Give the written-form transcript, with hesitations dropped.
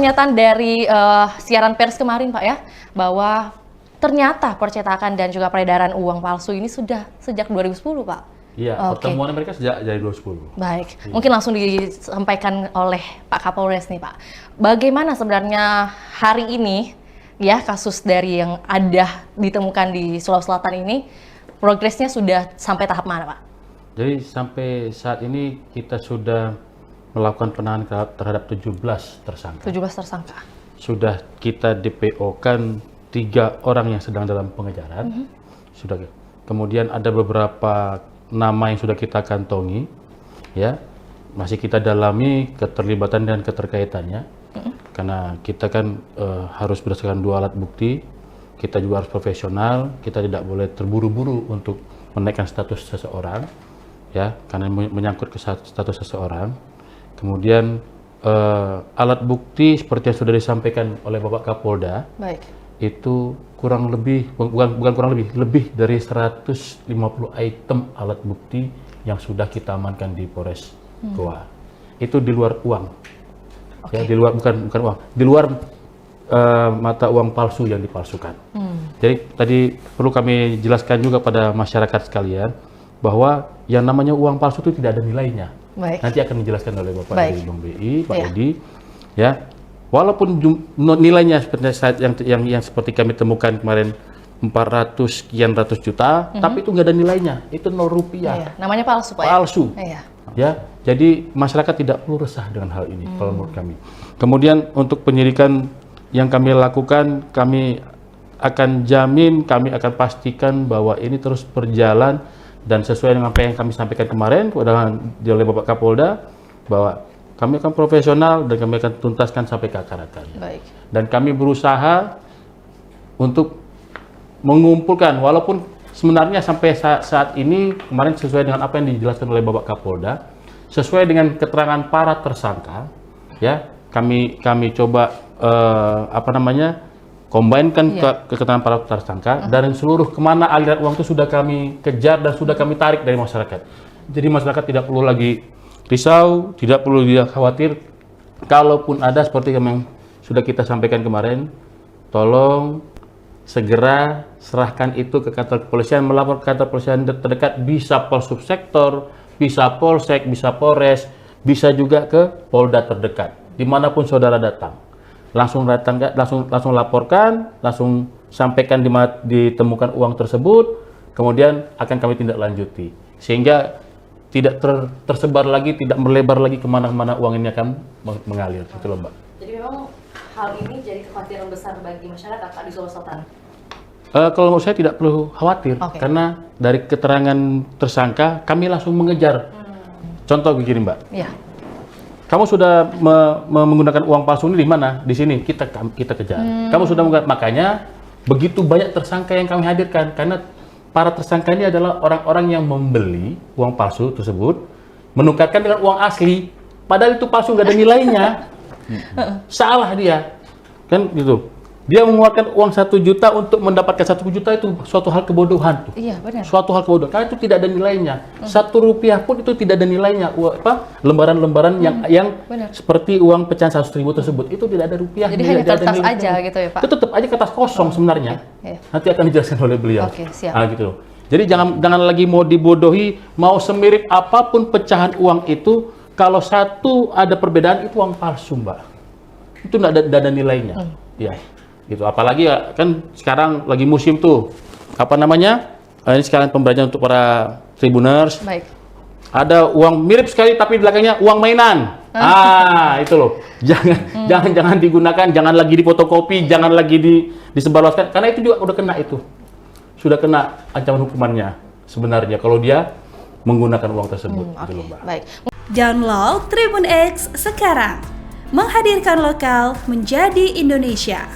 Pernyataan dari siaran pers kemarin Pak ya, bahwa ternyata percetakan dan juga peredaran uang palsu ini sudah sejak 2010 Pak. Iya, pertemuan mereka sejak dari 2010. Baik, iya. Mungkin langsung disampaikan oleh Pak Kapolres nih Pak. Bagaimana sebenarnya hari ini ya kasus dari yang ada ditemukan di Sulawesi Selatan ini, progresnya sudah sampai tahap mana Pak? Jadi sampai saat ini kita sudah melakukan penahanan terhadap 17 tersangka. 17 tersangka. Sudah kita DPO-kan 3 orang yang sedang dalam pengejaran. Sudah. Kemudian ada beberapa nama yang sudah kita kantongi, ya. Masih kita dalami keterlibatan dan keterkaitannya. Karena kita kan harus berdasarkan 2 alat bukti. Kita juga harus profesional. Kita tidak boleh terburu-buru untuk menaikkan status seseorang, ya, karena menyangkut ke status seseorang. Kemudian alat bukti seperti yang sudah disampaikan oleh Bapak Kapolda, Baik. itu kurang lebih, bukan kurang lebih, lebih dari 150 item alat bukti yang sudah kita amankan di Polres Goa. Itu di luar uang, ya, di luar bukan uang, di luar mata uang palsu yang dipalsukan. Jadi tadi perlu kami jelaskan juga pada masyarakat sekalian bahwa yang namanya uang palsu itu tidak ada nilainya. Baik. Nanti akan dijelaskan oleh Bapak dari Bank BI, Pak Iya. Edi, ya. Walaupun nilainya seperti yang seperti kami temukan kemarin 400 sekian ratus juta, tapi itu nggak ada nilainya, itu 0 rupiah. Iya. Namanya palsu Pak. Palsu. Iya. Ya, jadi masyarakat tidak perlu resah dengan hal ini kalau menurut kami. Kemudian untuk penyidikan yang kami lakukan, kami akan jamin, kami akan pastikan bahwa ini terus berjalan dan sesuai dengan apa yang kami sampaikan kemarin oleh Bapak Kapolda, bahwa kami akan profesional dan kami akan tuntaskan sampai ke akar-akarnya. Baik. Dan kami berusaha untuk mengumpulkan, walaupun sebenarnya sampai saat ini kemarin sesuai dengan apa yang dijelaskan oleh Bapak Kapolda, sesuai dengan keterangan para tersangka, ya, kami coba combine-kan ke keterangan para tersangka, dan seluruh kemana aliran uang itu sudah kami kejar dan sudah kami tarik dari masyarakat. Jadi masyarakat tidak perlu lagi risau, tidak perlu dia khawatir. Kalaupun ada seperti yang sudah kita sampaikan kemarin, tolong segera serahkan itu ke kantor kepolisian, melapor ke kantor kepolisian terdekat, bisa Polsubsektor, bisa Polsek, bisa Polres, bisa juga ke Polda terdekat. Dimanapun saudara datang, langsung laporkan, langsung sampaikan di mana ditemukan uang tersebut, kemudian akan kami tindak lanjuti sehingga tidak tersebar lagi, tidak melebar lagi kemana-mana uang ini akan mengalir. Itu loh, Mbak. Jadi memang hal ini jadi kekhawatiran besar bagi masyarakat Pak di Sulawesi Selatan. Kalau menurut saya tidak perlu khawatir, karena dari keterangan tersangka kami langsung mengejar. Contoh begini, Mbak. Iya. Kamu sudah menggunakan uang palsu ini di mana? Di sini kita kejar. Kamu sudah menggunakan, makanya begitu banyak tersangka yang kami hadirkan, karena para tersangka ini adalah orang-orang yang membeli uang palsu tersebut, menukarkan dengan uang asli, padahal itu palsu, nggak ada nilainya. Salah dia, kan gitu. Dia mengeluarkan uang 1 juta untuk mendapatkan 1 juta, itu suatu hal kebodohan tuh. Iya, benar. Suatu hal kebodohan, karena itu tidak ada nilainya. 1 rupiah pun itu tidak ada nilainya. Lembaran-lembaran yang seperti uang pecahan 100.000 tersebut, itu tidak ada rupiah. Jadi hanya kertas aja gitu ya Pak? Itu tetap aja kertas kosong sebenarnya. Nanti akan dijelaskan oleh beliau. Oke, siap. Gitu. Jadi jangan lagi mau dibodohi, mau semirip apapun pecahan uang itu, kalau satu ada perbedaan, itu uang palsu, Mbak. Itu tidak ada nilainya. Ya. Gitu. Apalagi ya, kan sekarang lagi musim tuh, ini sekarang pembelajaran untuk para tribuners. Baik. Ada uang mirip sekali tapi di belakangnya uang mainan. Itu loh. Jangan digunakan, jangan lagi difotokopi, jangan lagi disebarluaskan, karena itu juga udah kena itu. Sudah kena ancaman hukumannya sebenarnya kalau dia menggunakan uang tersebut. Gitu loh, Mbak. Baik. Download Tribun X sekarang. Menghadirkan lokal menjadi Indonesia.